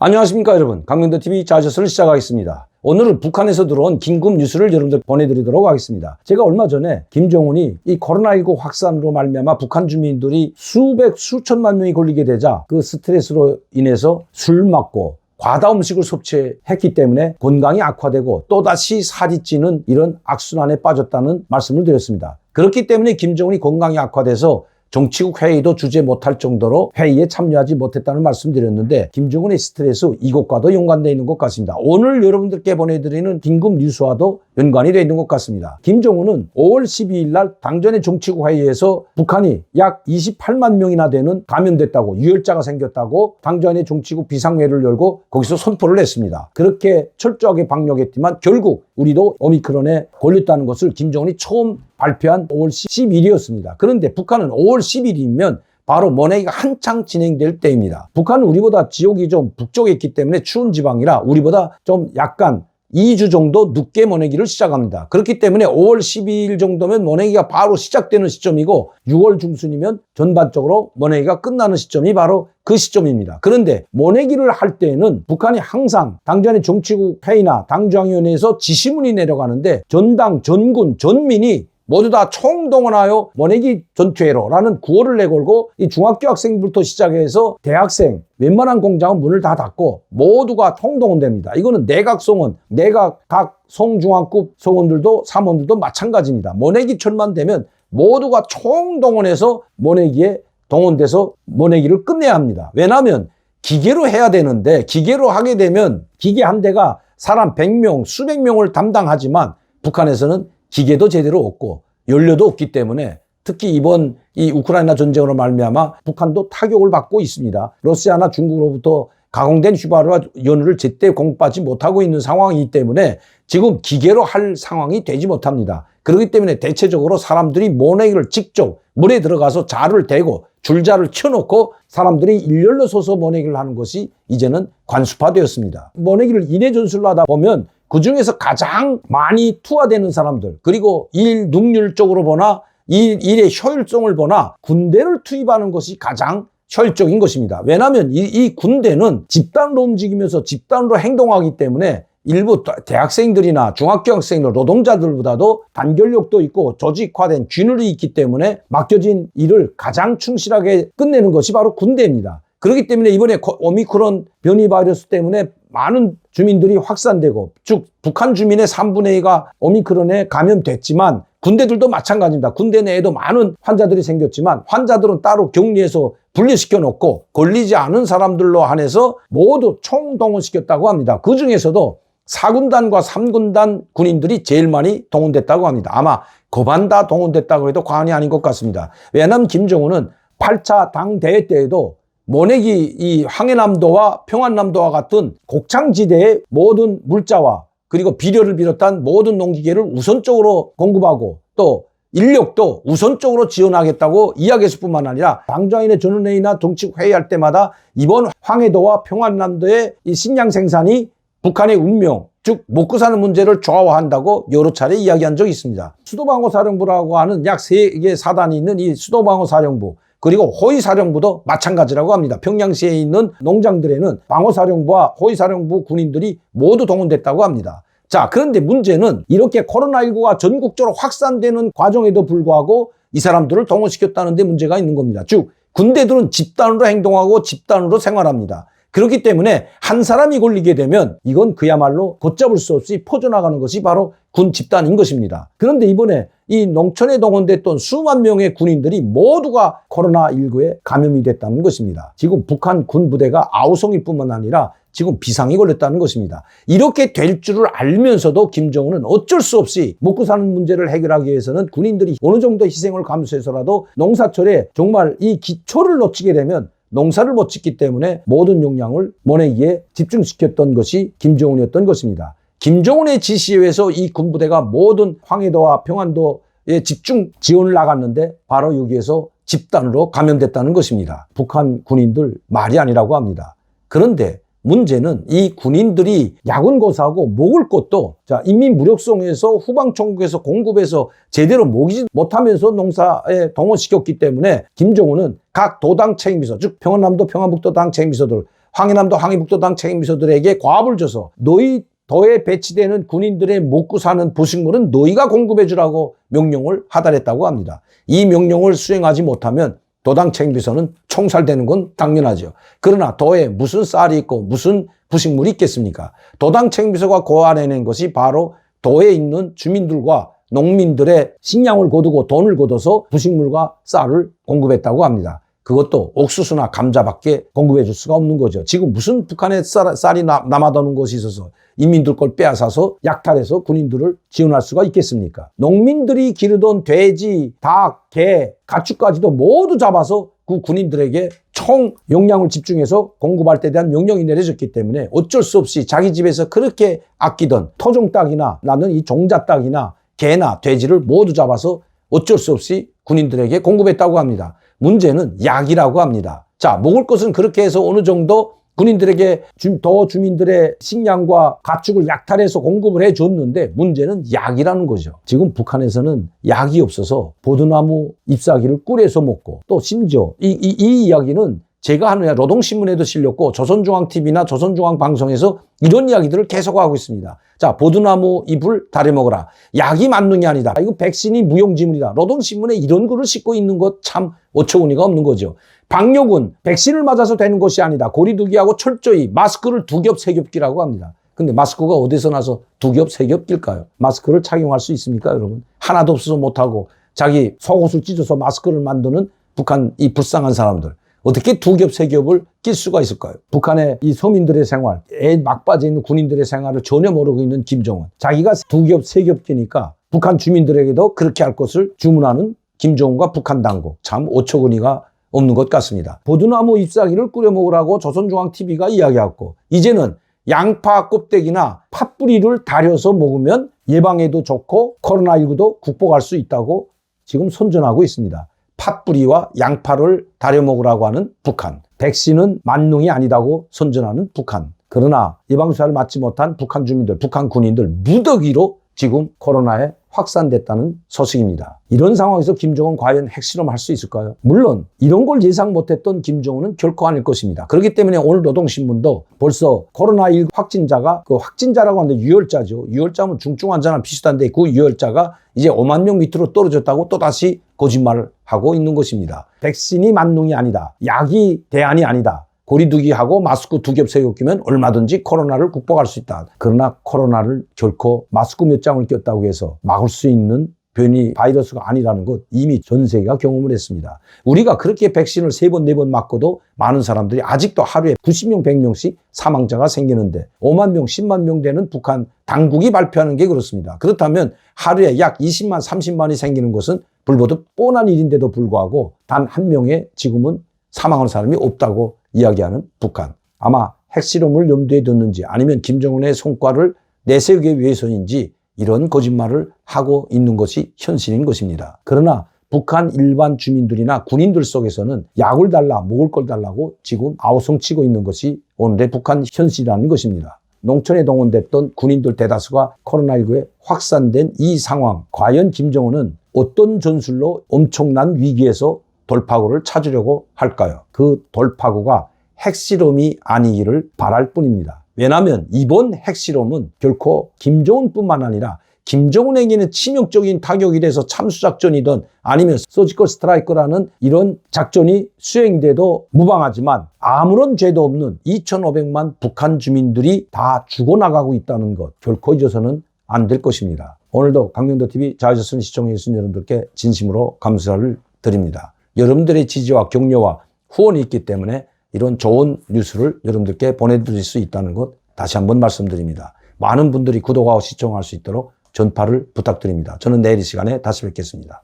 안녕하십니까 여러분, 강민도TV 자저스를 시작하겠습니다. 오늘은 북한에서 들어온 긴급 뉴스를 여러분들 보내드리도록 하겠습니다. 제가 얼마 전에 김정은이 이 코로나19 확산으로 말미암아 북한 주민들이 수천만 명이 걸리게 되자 그 스트레스로 인해서 술 맞고 과다 음식을 섭취했기 때문에 건강이 악화되고 또다시 살이 찌는 이런 악순환에 빠졌다는 말씀을 드렸습니다. 그렇기 때문에 김정은이 건강이 악화돼서 정치국 회의도 주재 못할 정도로 회의에 참여하지 못했다는 말씀드렸는데 김정은의 스트레스 이것과도 연관되어 있는 것 같습니다. 오늘 여러분들께 보내드리는 긴급 뉴스와도 연관이 되어 있는 것 같습니다. 김정은은 5월 12일 날 당전의 정치국 회의에서 북한이 약 28만 명이나 되는 감염됐다고 유혈자가 생겼다고 당전의 정치국 비상회의를 열고 거기서 선포를 했습니다. 그렇게 철저하게 방역했지만 결국 우리도 오미크론에 걸렸다는 것을 김정은이 처음 발표한 5월 10일이었습니다. 그런데 북한은 5월 10일이면 바로 모내기가 한창 진행될 때입니다. 북한은 우리보다 지역이 좀 북쪽에 있기 때문에 추운 지방이라 우리보다 좀 약간 2주 정도 늦게 모내기를 시작합니다. 그렇기 때문에 5월 12일 정도면 모내기가 바로 시작되는 시점이고 6월 중순이면 전반적으로 모내기가 끝나는 시점이 바로 그 시점입니다. 그런데 모내기를 할 때에는 북한이 항상 당전의 정치국 회의나 당중앙위원회에서 지시문이 내려가는데 전당, 전군, 전민이 모두 다 총동원하여 모내기 전투회로라는 구호를 내걸고 이 중학교 학생부터 시작해서 대학생 웬만한 공장은 문을 다 닫고 모두가 총동원됩니다. 이거는 내각송원, 내각 각 송중앙급 성원들도 사무원들도 마찬가지입니다. 모내기철만 되면 모두가 총동원해서 모내기에 동원돼서 모내기를 끝내야 합니다. 왜냐하면 기계로 해야 되는데 기계로 하게 되면 기계 한 대가 사람 100명, 수백 명을 담당하지만 북한에서는 기계도 제대로 없고 연료도 없기 때문에 특히 이번 이 우크라이나 전쟁으로 말미암아 북한도 타격을 받고 있습니다. 러시아나 중국으로부터 가공된 휘발유와 연료를 제때 공급받지 못하고 있는 상황이기 때문에 지금 기계로 할 상황이 되지 못합니다. 그렇기 때문에 대체적으로 사람들이 모내기를 직접 물에 들어가서 자를 대고 줄자를 쳐놓고 사람들이 일렬로 서서 모내기를 하는 것이 이제는 관습화되었습니다. 모내기를 인해 전술로 하다 보면 그 중에서 가장 많이 투하되는 사람들, 그리고 일 능률적으로 보나 일의 효율성을 보나 군대를 투입하는 것이 가장 효율적인 것입니다. 왜냐하면 이 군대는 집단으로 움직이면서 집단으로 행동하기 때문에 일부 대학생들이나 중학교 학생들, 노동자들보다도 단결력도 있고 조직화된 균열이 있기 때문에 맡겨진 일을 가장 충실하게 끝내는 것이 바로 군대입니다. 그렇기 때문에 이번에 오미크론 변이 바이러스 때문에 많은 주민들이 확산되고 즉 북한 주민의 3분의 2가 오미크론에 감염됐지만 군대들도 마찬가지입니다. 군대 내에도 많은 환자들이 생겼지만 환자들은 따로 격리해서 분리시켜 놓고 걸리지 않은 사람들로 한해서 모두 총동원시켰다고 합니다. 그 중에서도 4군단과 3군단 군인들이 제일 많이 동원됐다고 합니다. 아마 거반 다 동원됐다고 해도 과언이 아닌 것 같습니다. 왜냐하면 김정은은 8차 당대회 때에도 모내기 이 황해남도와 평안남도와 같은 곡창지대의 모든 물자와 그리고 비료를 비롯한 모든 농기계를 우선적으로 공급하고 또 인력도 우선적으로 지원하겠다고 이야기했을 뿐만 아니라 당정인의 전원회의나 정치국 회의할 때마다 이번 황해도와 평안남도의 이 식량 생산이 북한의 운명, 즉 먹고 사는 문제를 좌우한다고 여러 차례 이야기한 적이 있습니다. 수도방어사령부라고 하는 약 3개 사단이 있는 이 수도방어사령부 그리고 호위사령부도 마찬가지라고 합니다. 평양시에 있는 농장들에는 방어사령부와 호위사령부 군인들이 모두 동원됐다고 합니다. 자, 그런데 문제는 이렇게 코로나19가 전국적으로 확산되는 과정에도 불구하고 이 사람들을 동원시켰다는 데 문제가 있는 겁니다. 즉 군대들은 집단으로 행동하고 집단으로 생활합니다. 그렇기 때문에 한 사람이 걸리게 되면 이건 그야말로 걷잡을 수 없이 퍼져나가는 것이 바로 군 집단인 것입니다. 그런데 이번에 이 농촌에 동원됐던 수만 명의 군인들이 모두가 코로나19에 감염이 됐다는 것입니다. 지금 북한 군 부대가 아우성일 뿐만 아니라 지금 비상이 걸렸다는 것입니다. 이렇게 될 줄을 알면서도 김정은은 어쩔 수 없이 먹고 사는 문제를 해결하기 위해서는 군인들이 어느 정도 희생을 감수해서라도 농사철에 정말 이 기초를 놓치게 되면 농사를 못 짓기 때문에 모든 역량을 모내기에 집중시켰던 것이 김정은이었던 것입니다. 김정은의 지시에 의해서 이 군부대가 모든 황해도와 평안도에 집중 지원을 나갔는데 바로 여기에서 집단으로 감염됐다는 것입니다. 북한 군인들 말이 아니라고 합니다. 그런데 문제는 이 군인들이 야근고사하고 먹을 것도 인민무력성에서 후방총국에서 공급해서 제대로 먹이지 못하면서 농사에 동원시켰기 때문에 김정은은 각 도당 책임비서, 즉 평안남도 평안북도 당 책임비서들, 황해남도 황해북도 당 책임비서들에게 과업을 줘서 너희 도에 배치되는 군인들의 먹고 사는 부식물은 너희가 공급해 주라고 명령을 하달했다고 합니다. 이 명령을 수행하지 못하면 도당 책임비서는 총살되는 건 당연하죠. 그러나 도에 무슨 쌀이 있고 무슨 부식물이 있겠습니까? 도당 책임비서가 고안해낸 것이 바로 도에 있는 주민들과 농민들의 식량을 거두고 돈을 걷어서 부식물과 쌀을 공급했다고 합니다. 그것도 옥수수나 감자밖에 공급해 줄 수가 없는 거죠. 지금 무슨 북한에 쌀이 남아도는 것이 있어서 인민들 걸 빼앗아서 약탈해서 군인들을 지원할 수가 있겠습니까? 농민들이 기르던 돼지, 닭, 개, 가축까지도 모두 잡아서 그 군인들에게 총 용량을 집중해서 공급할 때 대한 명령이 내려졌기 때문에 어쩔 수 없이 자기 집에서 그렇게 아끼던 토종 닭이나 나는 이 종자 닭이나 개나 돼지를 모두 잡아서 어쩔 수 없이 군인들에게 공급했다고 합니다. 문제는 약이라고 합니다. 자, 먹을 것은 그렇게 해서 어느 정도 군인들에게 더 주민들의 식량과 가축을 약탈해서 공급을 해줬는데 문제는 약이라는 거죠. 지금 북한에서는 약이 없어서 보드나무 잎사귀를 꿀에서 먹고 또 심지어 이 이야기는 제가 하는 노동신문에도 실렸고 조선중앙TV나 조선중앙방송에서 이런 이야기들을 계속하고 있습니다. 자, 보드나무 잎을 다려 먹어라. 약이 만능이 아니다. 이거 백신이 무용지물이다. 노동신문에 이런 글을 싣고 있는 것 참 어처구니가 없는 거죠. 방역은 백신을 맞아서 되는 것이 아니다. 고리두기하고 철저히 마스크를 두 겹, 세 겹 끼라고 합니다. 근데 마스크가 어디서 나서 두 겹, 세 겹 낄까요? 마스크를 착용할 수 있습니까, 여러분? 하나도 없어서 못하고 자기 속옷을 찢어서 마스크를 만드는 북한 이 불쌍한 사람들. 어떻게 두 겹, 세 겹을 낄 수가 있을까요? 북한의 이 서민들의 생활, 막 빠져 있는 군인들의 생활을 전혀 모르고 있는 김정은. 자기가 두 겹, 세 겹 끼니까 북한 주민들에게도 그렇게 할 것을 주문하는 김정은과 북한 당국. 참 어처구니가 없는 것 같습니다. 보드나무 잎사귀를 끓여 먹으라고 조선중앙TV가 이야기했고 이제는 양파 껍데기나 팥뿌리를 다려서 먹으면 예방에도 좋고 코로나19도 극복할 수 있다고 지금 선전하고 있습니다. 팥뿌리와 양파를 다려 먹으라고 하는 북한. 백신은 만능이 아니다고 선전하는 북한. 그러나 예방주사를 맞지 못한 북한 주민들, 북한 군인들 무더기로 지금 코로나에 확산됐다는 소식입니다. 이런 상황에서 김정은 과연 핵실험할 수 있을까요? 물론 이런 걸 예상 못했던 김정은은 결코 아닐 것입니다. 그렇기 때문에 오늘 노동신문도 벌써 코로나19 확진자가 그 확진자라고 하는데 유혈자죠. 유혈자면 중증 환자랑 비슷한데 그 유혈자가 이제 5만 명 밑으로 떨어졌다고 또다시 거짓말을 하고 있는 것입니다. 백신이 만능이 아니다. 약이 대안이 아니다. 고리두기하고 마스크 두 겹, 세 겹 끼면 얼마든지 코로나를 극복할 수 있다. 그러나 코로나를 결코 마스크 몇 장을 꼈다고 해서 막을 수 있는 변이 바이러스가 아니라는 것 이미 전 세계가 경험을 했습니다. 우리가 그렇게 백신을 3번, 4번 맞고도 많은 사람들이 아직도 하루에 90명, 100명씩 사망자가 생기는데 5만 명, 10만 명 되는 북한 당국이 발표하는 게 그렇습니다. 그렇다면 하루에 약 20만, 30만이 생기는 것은 불보듯 뻔한 일인데도 불구하고 단 한 명의 지금은 사망하는 사람이 없다고 이야기하는 북한. 아마 핵실험을 염두에 뒀는지 아니면 김정은의 성과를 내세우기 위해서인지 이런 거짓말을 하고 있는 것이 현실인 것입니다. 그러나 북한 일반 주민들이나 군인들 속에서는 약을 달라, 먹을 걸 달라고 지금 아우성치고 있는 것이 오늘의 북한 현실이라는 것입니다. 농촌에 동원됐던 군인들 대다수가 코로나19에 확산된 이 상황, 과연 김정은은 어떤 전술로 엄청난 위기에서 돌파구를 찾으려고 할까요? 그 돌파구가 핵실험이 아니기를 바랄 뿐입니다. 왜냐하면 이번 핵실험은 결코 김정은뿐만 아니라 김정은에게는 치명적인 타격이 돼서 참수작전이든 아니면 서지컬 스트라이크라는 이런 작전이 수행돼도 무방하지만 아무런 죄도 없는 2,500만 북한 주민들이 다 죽어나가고 있다는 것 결코 잊어서는 안 될 것입니다. 오늘도 강명도TV 자유조선 시청해주신 여러분들께 진심으로 감사를 드립니다. 여러분들의 지지와 격려와 후원이 있기 때문에 이런 좋은 뉴스를 여러분들께 보내드릴 수 있다는 것 다시 한번 말씀드립니다. 많은 분들이 구독하고 시청할 수 있도록 전파를 부탁드립니다. 저는 내일 이 시간에 다시 뵙겠습니다.